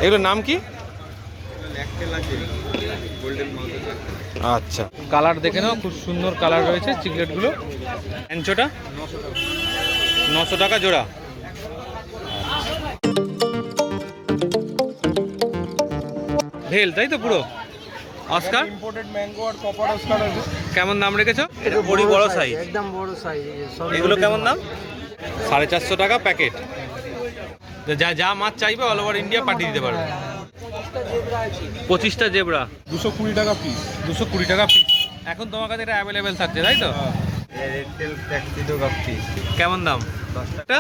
এগুলোর নাম কি? আচ্ছা, কালার দেখে নাও, খুব সুন্দর কালার রয়েছে চিকলেটগুলো। ল্যাংচোটা 900 টাকা জোড়া। ভেল তাই তো পুরো অস্কার ইম্পোর্টেড ম্যাঙ্গো আর কপার অস্কার আছে। কেমন দাম রেখেছো? এটা বড় বড় সাইজ, একদম বড় সাইজ। এগুলো কেমন দাম? 450 টাকা প্যাকেট। যা যা মাছ চাইবে অল ওভার ইন্ডিয়া পাঠিয়ে দিতে পারবে। 25টা জেব্রা 220 টাকা পিস। 220 টাকা পিস। এখন তোমার কাছে এটা অ্যাভেলেবেল থাকছে তাই তো? কেমন দাম? 10 টাকা।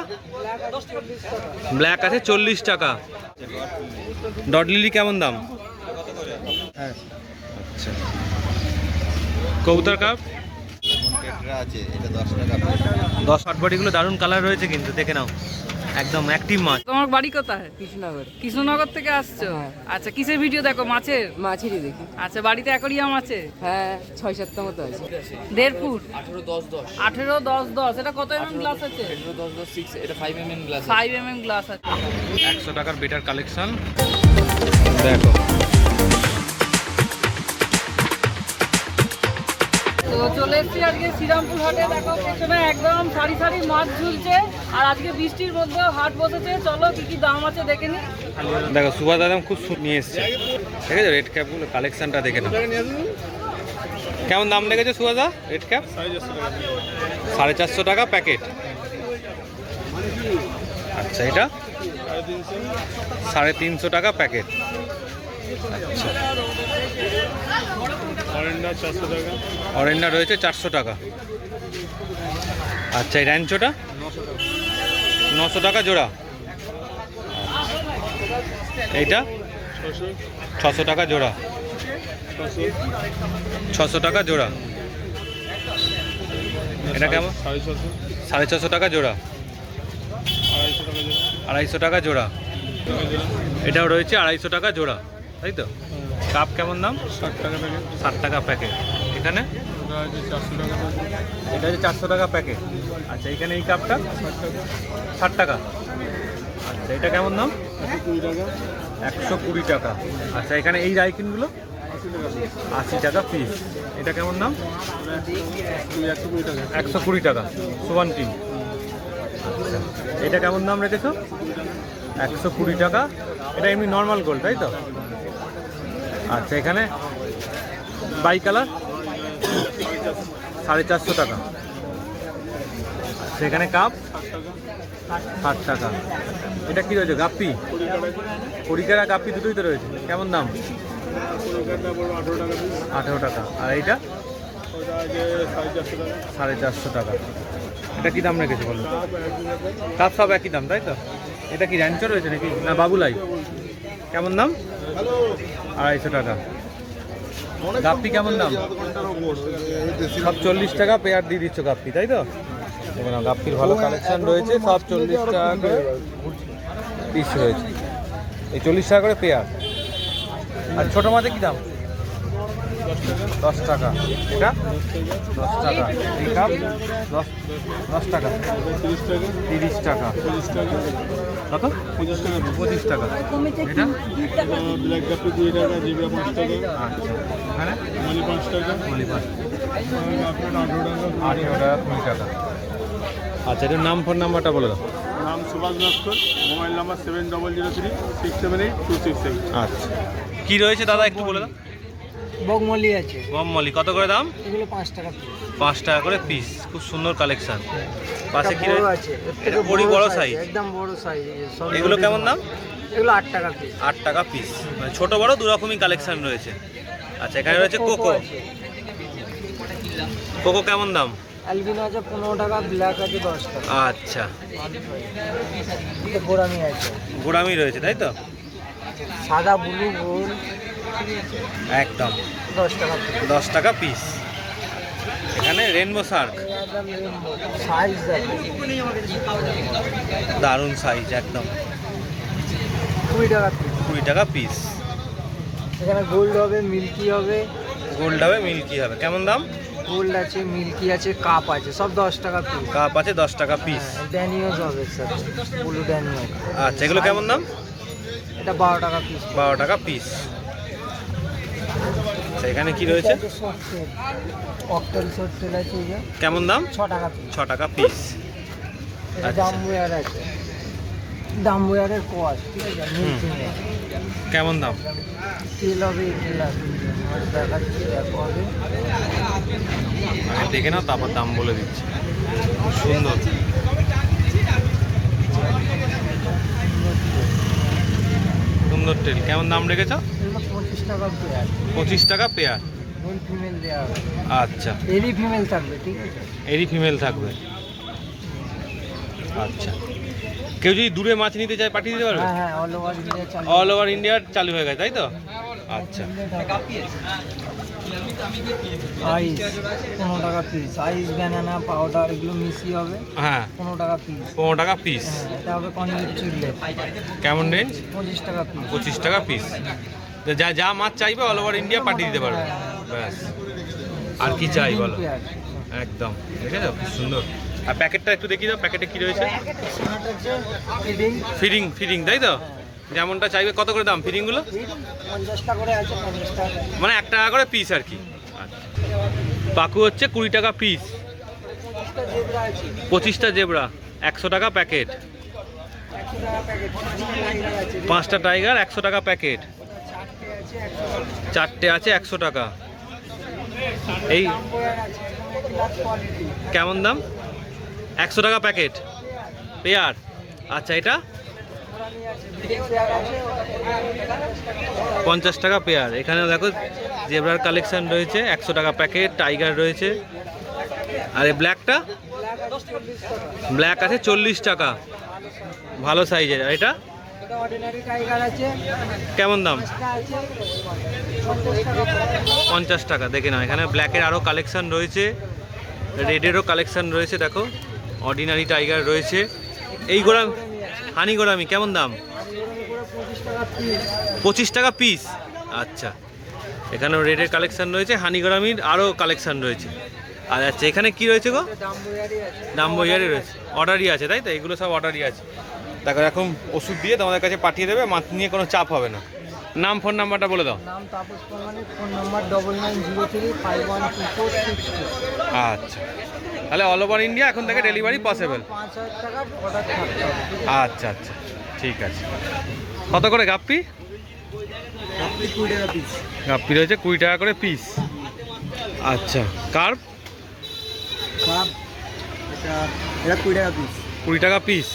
ব্ল্যাক আছে 40 টাকা। ডট লিলি কেমন দাম? আচ্ছা, কবুতর কাপ আছে, এটা 10 টাকা। 10 আটবাটিগুলো দারুণ কালার রয়েছে কিন্তু, দেখে নাও একদম অ্যাক্টিভ মাছ। তোমার বাড়ি কোথায়? কৃষ্ণনগর। কৃষ্ণনগর থেকে আসছো? আচ্ছা, কিসের ভিডিও দেখো? মাছের? মাছেরই দেখি। আচ্ছা, বাড়িতে অ্যাকোরিয়াম আছে? হ্যাঁ, 6-7টা মতো আছে। 1.5 ফুট? 18-10-10 এটা কত mm গ্লাস আছে? 18-10-10-6 এটা 5 mm গ্লাস 5 mm গ্লাস আছে। 100 টাকার বেটার কালেকশন দেখো। তো চলে এসেছি আজকে শ্রীরামপুর হাটে। দেখো পেছনে একদম সারি সারি মাছ ঝুলছে, আর আজকে বৃষ্টির মধ্যেও হাট বসেছে। চলো কি কি দাম আছে দেখে নি। দেখো সুভাষ দাদা খুব নিয়ে এসছে, ঠিক আছে? রেড ক্যাপগুলো কালেকশনটা দেখে নাও। কেমন দাম লেগেছে সুভাষদা? রেড ক্যাপ 450 টাকা প্যাকেট। আচ্ছা, এটা 350 টাকা প্যাকেট। আচ্ছা, অরেন্ডা 400 টাকা। অরেন্ডা রয়েছে 400 টাকা। আচ্ছা, এই র্যাঞ্চোটা 900 টাকা জোড়া। এইটা 600 টাকা জোড়া। 600 টাকা জোড়া। এটা কেমন? 650 টাকা জোড়া। 250 টাকা জোড়া। এটাও রয়েছে 250 টাকা জোড়া, তাই তো? কাপ কেমন দাম? 60 টাকা প্যাকেট। 60 টাকা প্যাকেট। এখানে ওটা আছে 400 টাকা প্যাকেট। এটা হচ্ছে 400 টাকা প্যাকেট। আচ্ছা, এখানে এই কাপটা 60 টাকা। আচ্ছা, এটা কেমন দাম? 120 টাকা। 120 টাকা। আচ্ছা, এখানে এই রাইকিনগুলো 80 টাকা পিস। এটা কেমন দাম? 120 টাকা। 120 টাকা সুবান টিম। আচ্ছা, এটা কেমন দাম রেখেছো? 120 টাকা। এটা এমনি নর্মাল গোল্ড তাই তো? আচ্ছা, এখানে বাই কালার 450 টাকা। আচ্ছা, এখানে কাপ 60 টাকা। এটা কি রয়েছে? গাপ্পি, পরিকারা গাপ্পি দুটোই তো রয়েছে। কেমন দাম? 18 টাকা। আর এইটা ওটা আছে 450 টাকা। 450 টাকা। এটা কি দাম রেখেছে বলো? কাপ সব একই দাম তাই তো? এটা কি র্যাঞ্চো রয়েছে নাকি না বাবুলাই? কেমন দাম? 250 টাকা। গাপ্পি কেমন দাম? সব 40 টাকা পেয়ার দিয়ে দিচ্ছ গাপ্পি তাই তো? দেখে নাও, গাপ্পির ভালো কালেকশন রয়েছে। সব 40 টাকা করে পিস রয়েছে। এই 40 টাকা করে পেয়ার। আর ছোটো মাছে কি দাম? 10 টাকা। এটা 10 টাকা। এই কাপ 10 টাকা। 30 টাকা। 30 টাকা। কত? 25 টাকা। 25 টাকা। এটা ব্ল্যাক গাপ্পি 2 টাকা, জিব্রা 5 টাকা, আচ্ছা, এখানে মালি 5 টাকা, মালি পাঁচ। আপনার 18 টাকা। 18 টাকা 20 টাকা। আচ্ছা, এটার নাম ফোন নাম্বারটা বলে দাও। নাম সুভাষ নস্কর, মোবাইল নাম্বার 7003-678-267। আচ্ছা, কি রয়েছে দাদা একটু বলে দাও। বগমলি আছে, গমমলি কত করে দাম? এগুলো 5 টাকা পিস। 5 টাকা করে পিস। খুব সুন্দর কালেকশন। পাশে কি বড় রয়েছে? আছে, এটা বড় সাইজ। একদম বড় সাইজ। এগুলো কেমন দাম? এগুলো 8 টাকা পিস। 8 টাকা পিস। মানে ছোট বড় দু রকমই কালেকশন রয়েছে। আচ্ছা, এখানে রয়েছে কোকো। কোকো কেমন দাম? অ্যালবিনো আছে 15 টাকা, ব্ল্যাক আছে 10 টাকা। আচ্ছা, গোরামি আছে, গোড়ামি রয়েছে তাই তো? সাদা ব্লু গোল একদম 10 টাকা পিস। 10 টাকা পিস। এখানে রেনবো শার্ক, সাইজ দেখো, দারুণ সাইজ একদম। 20 টাকা পিস। 20 টাকা পিস। এখানে গোল্ড হবে, মিল্কি হবে। গোল্ড হবে, মিল্কি হবে। কেমন দাম? গোল্ড আছে, মিল্কি আছে, কাপ আছে, সব 10 টাকা পিস। কাপ আছে 10 টাকা পিস। ড্যানিওজ হবে স্যার, ব্লু ড্যানিও। আচ্ছা, এগুলো কেমন দাম? এটা 12 টাকা পিস। 12 টাকা পিস। আচ্ছা এখানে কি রয়েছে? অক্টেল শর্ট তেল আছে এই যে কেমন দাম? 6 টাকা পিস। 6 টাকা পিস। এটা আচ্ছা। ডাম্বুয়ার আছে, ডাম্বুয়ারের কোয়াশ, ঠিক আছে, মিল চিনি। কেমন দাম? তেল হবে 1 লাখ দেখাচ্ছি, দেখো হবে। আগে দেখে নাও তারপর দাম বলে দিচ্ছি। সুন্দর। সুন্দর তেল। কেমন দাম রেখেছ? এগুলো 25 টাকা পেয়ার, 25 টাকা পেয়ার। মেল ফিমেল দেওয়া হবে। আচ্ছা এরই ফিমেল থাকবে, ঠিক আছে। এরই ফিমেল থাকবে। আচ্ছা কেউ যদি দূরে মাছ নিতে চায় পাঠিয়ে দিতে পারবে? হ্যাঁ হ্যাঁ, অল ওভার ইন্ডিয়া চালু। অল ওভার ইন্ডিয়ার চালু হয়ে গেছে তাই তো? আচ্ছা আইস 15 টাকা পিস, আইস ব্যানানা পাউডার এগুলো মিশিয়ে হবে হ্যাঁ 15 টাকা পিস। 15 টাকা পিস। হ্যাঁ, এটা হবে কনির চিল্লে কেমন রেঞ্জ? 25 টাকা পিস। 25 টাকা পিস। যা যা মাছ চাইবে অল ওভার ইন্ডিয়া পাঠিয়ে দিতে পারবে। ব্যাস আর কি চাই বলো? পেঁয়াজ। একদম দেখেছো খুব সুন্দর। আর প্যাকেটটা একটু দেখিয়ে দাও, প্যাকেটে কি রয়েছে? স্মার্ট আছে, ফিডিং ফিডিং ফিডিং তাই তো? যেমনটা চাইবে। কত করে দাম ফিডিংগুলো? 50 টাকা করে আছে, 50 টাকা। মানে 1 টাকা করে পিস আর কি। আচ্ছা পাকু হচ্ছে 20 টাকা পিস। 50টা জেব্রা আছে, 25টা জেব্রা 100 টাকা প্যাকেট। 100 টাকা প্যাকেট। 5টা আছে, 5টা টাইগার 100 টাকা প্যাকেট। 4টে আছে 100 টাকা। 4টে আছে 100 টাকা। এই ডাম্বুয়ার আছে, ক্লাস কোয়ালিটি। কেমন দাম? 100 টাকা প্যাকেট পেয়ার। আচ্ছা এটা কোরানি আছে, বিগ পেয়ার আছে, 50 টাকা পেয়ার। এখানে দেখো জেব্রার কালেকশন রয়েছে, 100 টাকা প্যাকেট। টাইগার রয়েছে। আর এই ব্ল্যাকটা? ব্ল্যাক আছে 40 টাকা, ভালো সাইজের। আর এটা এটা অর্ডিনারি টাইগার আছে, কেমন দাম? এটা আছে 50 টাকা। 50 টাকা। দেখে নাও এখানে ব্ল্যাকের আরও কালেকশন রয়েছে, রেডেরও কালেকশন রয়েছে। দেখো অর্ডিনারি টাইগার রয়েছে। এই গোড়া হানি গোড়ামি কেমন দাম? 25 টাকা পিস। 25 টাকা পিস। আচ্ছা এখানেও রেডের কালেকশন রয়েছে, হানি গোড়ামির আরও কালেকশন রয়েছে। আর আচ্ছা এখানে কি রয়েছে গো? ডাম্বুয়ারি আছে। ডাম্বোয়ারি রয়েছে, অর্ডারই আছে তাই তো? এগুলো সব অর্ডারই আছে। তারপর এখন ওষুধ দিয়ে তোমাদের কাছে পাঠিয়ে দেবে, মাছ নিয়ে কোনো চাপ হবে না। নাম ফোন নাম্বারটা বলে দাও। নাম তাপস পরমাণিক, ফোন নাম্বার 9903512462। আচ্ছা তাহলে অল ওভার ইন্ডিয়া এখন থেকে ডেলিভারি পসিবল। 5000 টাকা অর্ডার থাকতে হবে। আচ্ছা আচ্ছা ঠিক আছে। কত করে গাপ্পি? আপনি 20 টাকা পিস। গাপ্পি রয়েছে 20 টাকা করে পিস। আচ্ছা কার্প? কাপ এটা 20 টাকা পিস। 20 টাকা পিস।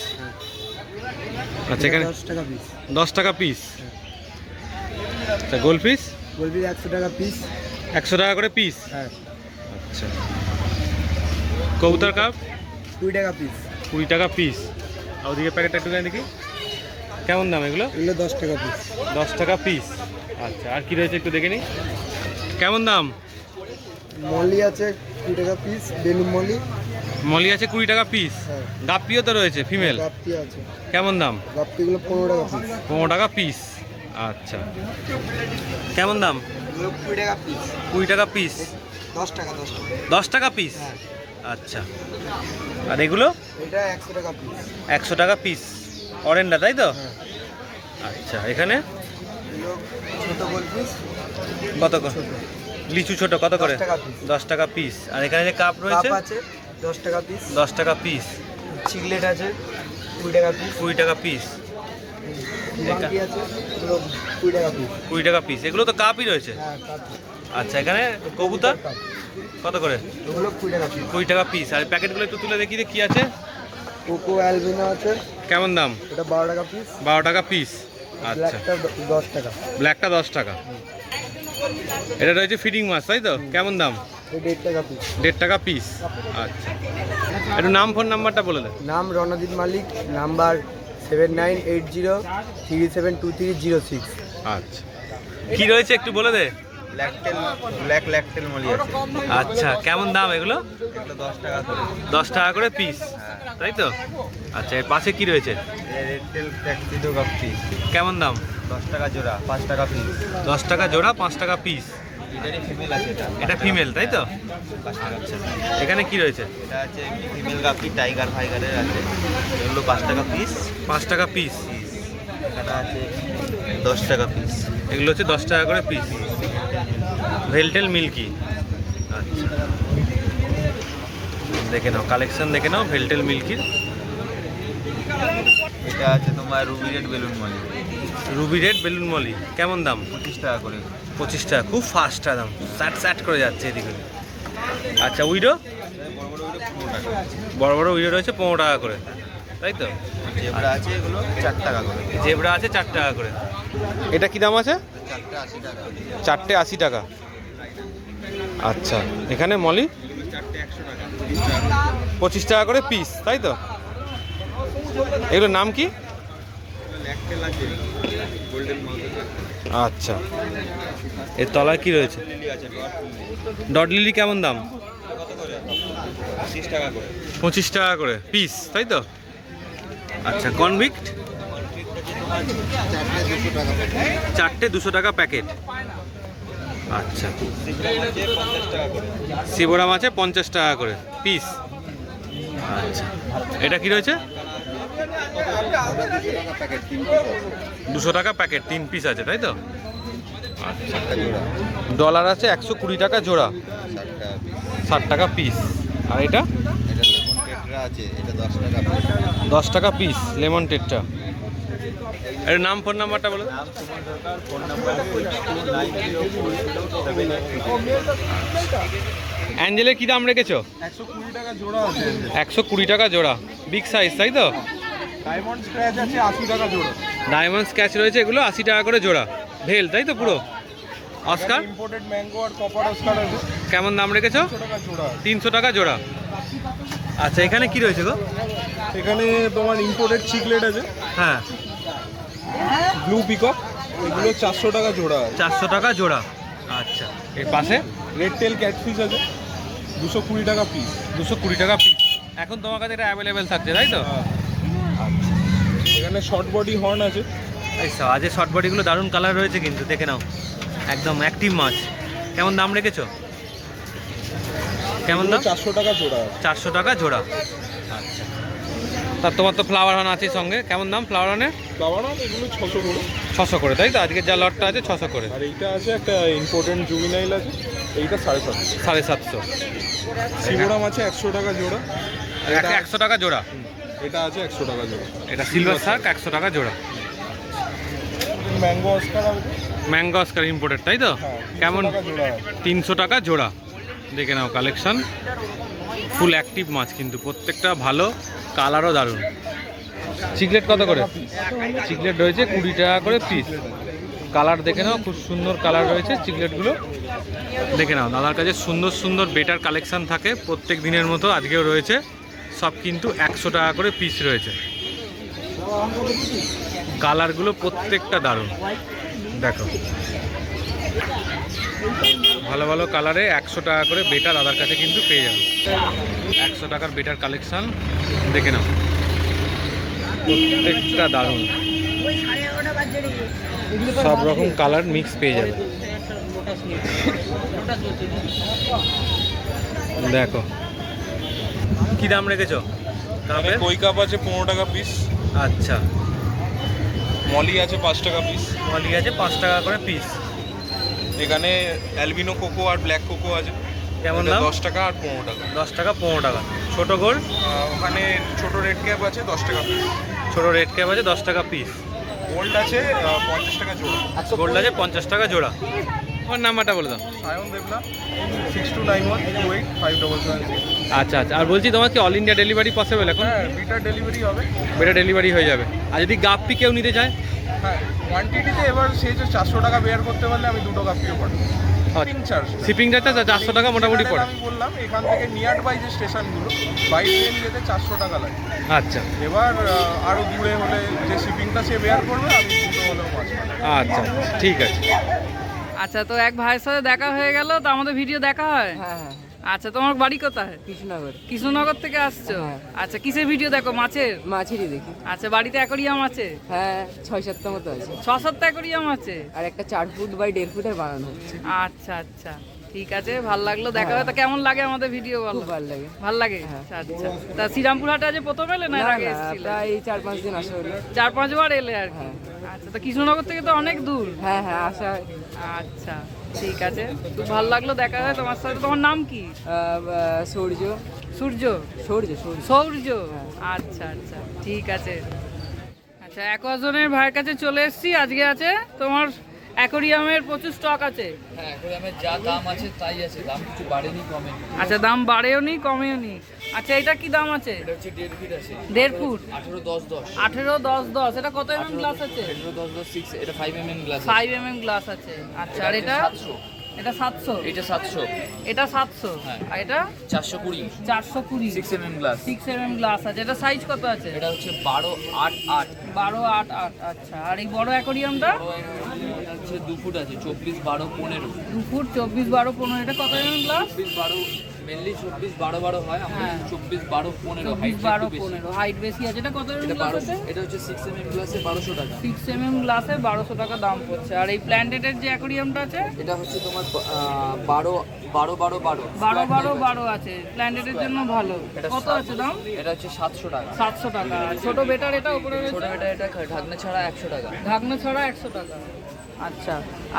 আচ্ছা এখানে 10 টাকা পিস। 10 টাকা পিস। আচ্ছা গোল পিস? বলবি 100 টাকা পিস। 100 টাকা করে পিস। হ্যাঁ, আচ্ছা কবুতর কাপ? 20 টাকা পিস। 20 টাকা পিস। আর ওদিকে প্যাকেটটা একটু দেখি কেমন দাম এগুলো? এগুলো 10 টাকা পিস। 10 টাকা পিস। আচ্ছা আর কি রয়েছে একটু দেখে নিই কেমন দাম? মলি আছে 20 টাকা পিস, বেলুন মলি। মলি আছে 20 টাকা পিস। হ্যাঁ। গাপ্পিও তো রয়েছে ফিমেল, গাপ্পি আছে, কেমন দাম? গাপ্পিগুলো 15 টাকা পিস। 15 টাকা পিস। আচ্ছা কেমন দাম? এগুলো 20 টাকা পিস। 20 টাকা পিস। 10 টাকা 10 টাকা। 10 টাকা পিস। হ্যাঁ। আচ্ছা আর এগুলো? এটা 100 টাকা পিস। 100 টাকা পিস অরেন্ডা তাই তো? হ্যাঁ। আচ্ছা এখানে এগুলো ছোট গোল পিস। কত করে? লিচু ছোট কত করে? 10 টাকা পিস। 10 টাকা পিস। আর এখানে যে কাপ রয়েছে? কাপ আছে 10 টাকা পিস। 10 টাকা পিস। চিকলেট আছে 20 টাকা পিস। 20 টাকা পিস। বাকি আছে এগুলো 20 টাকা পিস। 20 টাকা পিস। এগুলো তো কাপই রয়েছে। হ্যাঁ, কাপ। আচ্ছা এখানে কবুতর কাপ। কত করে? এগুলো 20 টাকা পিস। 20 টাকা পিস। আর প্যাকেটগুলো একটু তুলে দেখি কি আছে? কোকো অ্যালবিনো আছে, কেমন দাম? এটা 12 টাকা পিস। 12 টাকা পিস। আচ্ছা ব্ল্যাকটা 10 টাকা। ব্ল্যাকটা 10 টাকা। এটা রয়েছে ফিডিং মাছ তাই তো? কেমন দাম? এটা 1.5 টাকা পিস। 1.5 টাকা পিস। আচ্ছা একটু নাম ফোন নাম্বারটা বলে দেন। নাম রণদীপ মালিক, নাম্বার 7980372306। আচ্ছা কি রয়েছে একটু বলে দে। ব্ল্যাক ল্যাকটেল মলি আছে। আচ্ছা কেমন দাম এগুলো? এগুলো 10 টাকা করে। 10 টাকা করে পিস তাই তো? আচ্ছা এর পাশে কি রয়েছে? রেড টেল ট্যাক্সিডো গাপ্পি কেমন দাম? 10 টাকা জোড়া, 5 টাকা পিস। 10 টাকা জোড়া, 5 টাকা পিস। এটারই ফিমেল আছে এটা। এটা ফিমেল তাই তো? 5 টাকা। আচ্ছা এখানে কি রয়েছে? এটা আছে ফিমেল গাপ্পি টাইগার ফাইগারের আছে। এগুলো 5 টাকা পিস। 5 টাকা পিস। এখানে আছে 10 টাকা পিস। এগুলো হচ্ছে 10 টাকা করে পিস। ভেলটেল মিল্কি। আচ্ছা, দেখে নাও কালেকশন, দেখে নাও ভেলটেল মিল্কির। এটা আছে তোমার Ruby red balloon Moli, Ruby red balloon Moli, কেমন দাম? 25 টাকা করে। 25 টাকা, খুব ফাস্ট দাম, স্যাট করে যাচ্ছে এদিকে। আচ্ছা, উইডো? বড় বড় উইডো রয়েছে 15 টাকা করে, তাই তো? জেব্রা আছে এগুলো 4 টাকা করে। জেব্রা আছে 4 টাকা করে। এটা কি দাম আছে? 4টা 80 টাকা। 4টে 80 টাকা। আচ্ছা, এখানে মলি 25 টাকা করে পিস, তাই তো? এগুলোর নাম কি? আচ্ছা, এর তলায় কি রয়েছে? ডট লিলি কেমন দাম? 25 টাকা করে। 25 টাকা করে পিস, তাই তো? আচ্ছা, কনভিক্ট 4টে 200 টাকা প্যাকেট। আচ্ছা, শিবরাম আছে 50 টাকা করে পিস। আচ্ছা, এটা কি রয়েছে? 200 টাকা প্যাকেট, 3 পিস আছে, তাই তো? আচ্ছা, ডলার আছে 120 টাকা জোড়া, 60 টাকা পিস। আর এটা এটা লেমন টেট্রা আছে, এটা 10 টাকা পিস। 10 টাকা পিস লেমন টেট্রা। এর নাম, ফোন নাম্বারটা বলো। নাম সুমন সরকার, ফোন নাম্বার 62904782। অ্যাঞ্জেলের কি দাম রেখেছো? 120 টাকা জোড়া আছে। 120 টাকা জোড়া, বিগ সাইজ, তাই তো? ডায়মন্ড স্ক্র্যাচ আছে 80 টাকা জোড়া। ডায়মন্ড স্ক্যাচ রয়েছে, এগুলো 80 টাকা করে জোড়া। ভেল, তাই তো পুরো? অস্কার ইম্পোর্টেড ম্যাঙ্গো আর কপার অস্কার আছে কেমন দাম রেখেছো? 100 টাকা জোড়া। 300 টাকা জোড়া। আচ্ছা, এখানে কি রয়েছে গো? এখানে তোমার ইম্পোর্টেড চিকলেট আছে, হ্যাঁ, ব্লু পিকক, এগুলো 400 টাকা জোড়া আছে। 400 টাকা জোড়া। আচ্ছা, এর পাশে রেড টেল ক্যাটফিশ আছে 220 টাকা পিস। 220 টাকা পিস। এখন তোমার কাছে এটা অ্যাভেলেবেল থাকছে, তাই তো? এখানে শর্ট বডি হর্ন আছে। এই আজকে শর্ট বডিগুলো দারুণ কালার রয়েছে কিন্তু, দেখে নাও, একদম অ্যাক্টিভ মাছ। কেমন দাম রেখেছো? কেমন দাম? 400 টাকা জোড়া আছে। 400 টাকা জোড়া। আচ্ছা, তা তোমার তো ফ্লাওয়ার হর্ন আছে সঙ্গে, কেমন দাম ফ্লাওয়ার হর্নের? ফ্লাওয়ার হর্ন এগুলো 600 করে। 600 করে, তাই তো? আজকে যা লটটা আছে 600 করে। আর এইটা আছে একটা ইম্পোর্টেন্ট জুভিনাইল আছে, এইটা 750। 750। শিবরাম আছে 100 টাকা জোড়া। এটা 100 টাকা জোড়া। এটা আছে 100 টাকা জোড়া। এটা সিলভার শার্ক 100 টাকা জোড়া। ম্যাঙ্গো অস্কার আছে, ম্যাঙ্গো অস্কার ইম্পোর্টেড, তাই তো? হ্যাঁ, কেমন? 300 টাকা জোড়া আছে। 300 টাকা জোড়া। দেখে নাও কালেকশন, ফুল অ্যাক্টিভ মাছ কিন্তু, প্রত্যেকটা ভালো, কালারও দারুণ। চিকলেট কত করে? চিকলেট রয়েছে 20 টাকা করে পিস। কালার দেখে নাও, খুব সুন্দর কালার রয়েছে চিকলেটগুলো। দেখে নাও, দাদার কাছে সুন্দর সুন্দর বেটার কালেকশন থাকে প্রত্যেক দিনের মতো, আজকেও রয়েছে। সব কিন্তু 100 টাকা করে পিস রয়েছে। কালারগুলো প্রত্যেকটা দারুণ, দেখো ভালো ভালো কালারে 100 টাকা করে বেটার দাদার কাছে কিন্তু পেয়ে যাবে। 100 টাকার বেটার কালেকশন দেখে নাও, প্রত্যেকটা দারুণ, সব রকম কালার মিক্স পেয়ে যাবে। দেখো কি দাম রেখেছো? তাহলে কই কাপ আছে 15 টাকা পিস। আচ্ছা, মলি আছে 5 টাকা পিস। মলি আছে 5 টাকা করে পিস। এখানে অ্যালবিনো কোকো আর ব্ল্যাক কোকো আছে, কেমন এটা দাম? 10 টাকা আর 15 টাকা। 10 টাকা 15 টাকা। ছোট গোল্ড? ওখানে ছোট রেড ক্যাপ আছে 10 টাকা পিস। ছোট রেড ক্যাপ আছে 10 টাকা পিস। গোল্ড আছে 50 টাকা জোড়া। গোল্ড আছে 50 টাকা জোড়া। আমার নাম্বারটা বলে দাও। সায়ন দেবনা 6291285776। আচ্ছা আচ্ছা, আর বলছি তোমার কি অল ইন্ডিয়া ডেলিভারি পসিবল এখন? হ্যাঁ, বিটার ডেলিভারি হবে। বেটা ডেলিভারি হয়ে যাবে। আর যদি গাপ্পি কেউ নিতে চায়? হ্যাঁ, কোয়ান্টিটিতে এবার সেই যে 400 টাকা বেয়ার করতে পারলে আমি 2 টাকা ফিও পাঠাবো। শিপিং চার্জ, শিপিং চার্জটা 400 টাকা মোটামুটি পড়ে। আমি বললাম এখান থেকে নিয়ার বাই যে স্টেশনগুলো বাই ট্রেন যেতে 400 টাকা লাগে। আচ্ছা এবার আরো দূরে হলে যে শিপিংটা সে বেয়ার করবে, আমি 2 হলেও মাছ পাঠাবো। আচ্ছা, ঠিক আছে। আচ্ছা, তো এক ভাইয়ের সাথে দেখা হয়ে গেল, তো আমাদের ভিডিও দেখা হয়? হ্যাঁ হ্যাঁ, আচ্ছা, তোমার বাড়ি কোথায়? কৃষ্ণনগর। কৃষ্ণনগর থেকে আসছো? হ্যাঁ। আচ্ছা, কিসের ভিডিও দেখো? মাছের? মাছেরই দেখি। আচ্ছা, বাড়িতে অ্যাকোরিয়াম আছে? হ্যাঁ, 6-7টা মতো আছে। 6-7টা অ্যাকোরিয়াম আছে? আর একটা 4 ফুট বাই 1.5 ফুটের বানানো হচ্ছে। আচ্ছা আচ্ছা, ঠিক আছে, ভাল লাগলো দেখা হবে। তা কেমন লাগে আমাদের ভিডিও বলো? খুব ভালো লাগে। ভাল লাগে, আচ্ছা। তা শ্রীরামপুর হাটে আজ প্রথম এলে না এর আগে এসেছিলে? প্রায় 4-5 দিন আসা হলো। 4-5 বার এলে আর কি। আচ্ছা, তো কৃষ্ণনগর থেকে তো অনেক দূর। হ্যাঁ হ্যাঁ আসা হয়। আচ্ছা, ঠিক আছে, খুব ভালো লাগলো দেখা হবে তোমার সাথে। তোমার নাম কি? সূর্য সূর্য? সূর্য সূর্য সৌর্য, আচ্ছা আচ্ছা, ঠিক আছে। আচ্ছা, অ্যাকোয়াজনের ভাইয়ের কাছে চলে এসেছি। আজকে আছে তোমার অ্যাকোরিয়ামের প্রচুর স্টক আছে। হ্যাঁ, এখন আমার যা দাম আছে তাই আছে, দাম কিছু বাড়েনি কমে। আচ্ছা, দাম বাড়েও নি কমেও নি। আচ্ছা, এটা কি দাম আছে? এটা হচ্ছে 1.5 ফিট আছে, 1.5 ফুট, 18-10-10। 18-10-10। এটা কত mm গ্লাস আছে? 18-10-10 6, এটা 5 mm গ্লাস। 5 mm গ্লাস আছে। আচ্ছা, আর এটা? 700, এটা 700, এটা 700, এটা 700, হ্যাঁ। আর এটা 420, 420, 6 mm গ্লাস। 6 mm গ্লাস আছে। এটা সাইজ কত আছে? এটা হচ্ছে 12-8-8। 12-8-8, আচ্ছা। আর এই বড় অ্যাকোরিয়ামটা? এটা হচ্ছে 2 ফুট আছে, 24-12-15। 2 ফুট, 24-12-15। এটা কত mm গ্লাস? 24-12, মেনলি 24-12-12 হয়, আমরা হ্যাঁ। 24-12-15 হাইট একটু বেশি। 24-12-15 হাইট বেশি আছে। এটা কত mm এটা গ্লাস 12, আছে? এটা হচ্ছে 6 mm গ্লাসে 1200 টাকা। 6 mm গ্লাসে 1200 টাকা দাম পড়ছে। আর এই প্ল্যান্টেটের যে অ্যাকোরিয়ামটা আছে? এটা হচ্ছে তোমার 12-12-12 12-12-12 আছে, প্ল্যান্টেটের জন্য ভালো। এটা কত আছে দাম? এটা হচ্ছে 700 টাকা। 700 টাকা। আর ছোট বেটার এটা উপরে ছোট রয়েছে? এটা ঢাকনা ছাড়া 100 টাকা। ঢাকনা ছাড়া 100 টাকা। আচ্ছা,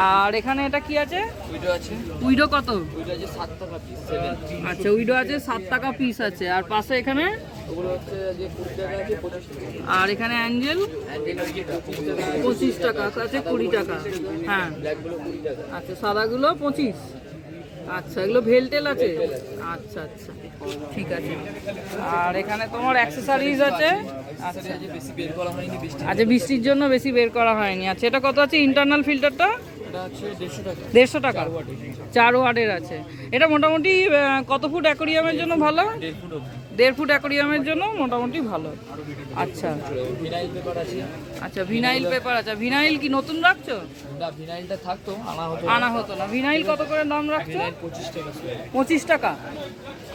আর এখানে এটা কি আছে? উইডো আছে, উইডো কত? উইডো আছে 7 টাকা পিস, 7। আচ্ছা, উইডো আছে 7 টাকা পিস আছে। আর পাশে এখানে? ওগুলো হচ্ছে যে 20 টাকা আছে, 25 টাকা। আর এখানে অ্যাঞ্জেল অ্যান্ডেল হচ্ছে 25 টাকা, 25 টাকা আছে, 20 টাকা। হ্যাঁ, ব্ল্যাকগুলো 20 টাকা। আচ্ছা, সাদাগুলো 25। আচ্ছা, এগুলো ভেলটেল আছে? আচ্ছা আচ্ছা, ঠিক আছে। আর এখানে তোমার অ্যাক্সেসরিজ আছে? আচ্ছা যে বেশি বের করা হয়নি বৃষ্টি, আচ্ছা, বৃষ্টির জন্য বেশি বের করা হয়নি। আচ্ছা, এটা কত আছে ইন্টারনাল ফিল্টারটা? এটা হচ্ছে 150 টাকা। 150 টাকা, 4 ওয়াটের আছে। এটা মোটামুটি কত ফুট অ্যাকোরিয়ামের জন্য ভালো? 1.5 ফুট অবধি। 1.5 ফুট অ্যাকোরিয়ামের জন্য মোটামুটি ভালো। আচ্ছা ভিনাইল পেপার আছে। আচ্ছা, ভিনাইল পেপার আছে। ভিনাইল কি নতুন রাখছো? না, ভিনাইলটা থাকতো, আনা হতো না। ভিনাইল কত করে দাম রাখছো? 25 টাকা 25 টাকা।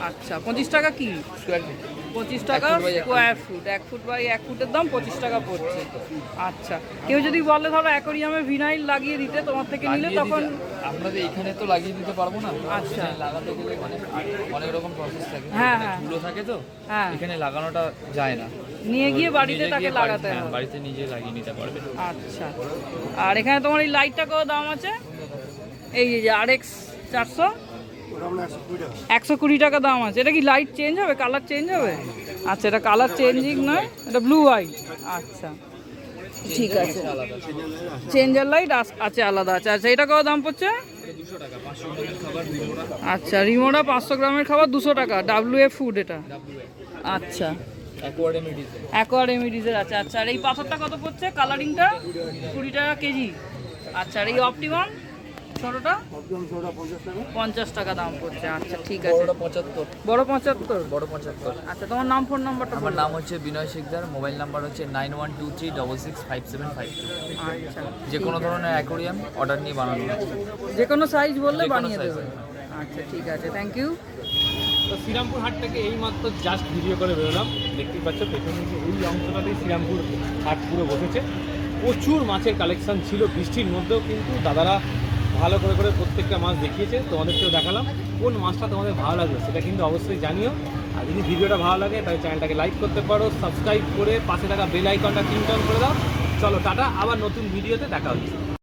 আচ্ছা, 25 টাকা কি? Square feet. 25 টাকা 1 foot by 1 square foot. 1 foot by 1 ফুটের দাম 25 টাকা পড়ছে। আচ্ছা, কেউ যদি বলে ধরো অ্যাকোরিয়ামে ভিনাইল লাগিয়ে দিতে তোমার থেকে নিলে, তখন? আপনাদের এখানে তো লাগিয়ে দিতে পারবো না। আচ্ছা। এখানে লাগাতে গেলে অনেক রকম প্রসেস থাকে। হ্যাঁ, হ্যাঁ। ধুলো থাকে তো, হ্যাঁ, এখানে লাগানোটা যায় না। নিয়ে গিয়ে বাড়িতে নিজে তাকে গিয়ে লাগাতে হ্যাঁ, হবে। বাড়িতে নিজে লাগিয়ে নিতে পারবে। আচ্ছা, আর এখানে তোমার এই লাইটটা কত দাম আছে? এই যে RX 400, 120 টাকা দাম আছে। এটা কি লাইট চেঞ্জ হবে, কালার চেঞ্জ হবে? আচ্ছা, এটা কালার চেঞ্জিং নয়, এটা ব্লু হোয়াইট। আচ্ছা, ঠিক আছে। চেঞ্জার লাইট আছে আলাদা আছে। আচ্ছা, এটা কত দাম পড়ছে? 200 টাকা, 500 গ্রামের খাবার রিমোটা। আচ্ছা, রিমোটা 500 গ্রামের খাবার 200 টাকা। WF ফুড এটা। আচ্ছা, অ্যাকোয়ার রেমিডিজের আছে। আচ্ছা, আর এই পাথরটা কত পড়ছে কালারিংটা? 20 টাকা কেজি। আচ্ছা, আর এই অপটিমাম ছোটটা? 50 টাকা দাম পড়ছে। আচ্ছা, ঠিক আছে। বড়টা 75। বড় 75? বড় 75। আচ্ছা, তোমার নাম, ফোন নাম্বারটা? আমার নাম হচ্ছে বিনয় শিকদার, মোবাইল নাম্বার হচ্ছে 9123665752। আচ্ছা, যে কোনো ধরনের অ্যাকোরিয়াম অর্ডার নিয়ে বানানো হয়। যে কোনো সাইজ বললে যে কোনো বানিয়ে size দেবে। আচ্ছা, ঠিক আছে, থ্যাংক ইউ। তো শ্রীরামপুর হাট থেকে এইমাত্র জাস্ট ভিডিও করে বেরোলাম। দেখতেই পাচ্ছ পেছনে যে এই অংশটাতেই শ্রীরামপুর হাট পুরো বসেছে। প্রচুর মাছের কালেকশন ছিল, বৃষ্টির মধ্যেও কিন্তু দাদারা ভালো করে করে প্রত্যেকটা মাছ দেখিয়েছে। তোমাদেরকেও দেখালাম। কোন মাছটা তোমাদের ভালো লাগলো সেটা কিন্তু অবশ্যই জানিও। আর যদি ভিডিওটা ভালো লাগে তাহলে চ্যানেলটাকে লাইক করতে পারো, সাবস্ক্রাইব করে পাশে থাকা বেল আইকনটা ক্লিক অন করে দাও। চলো টাটা, আবার নতুন ভিডিওতে দেখা হচ্ছে।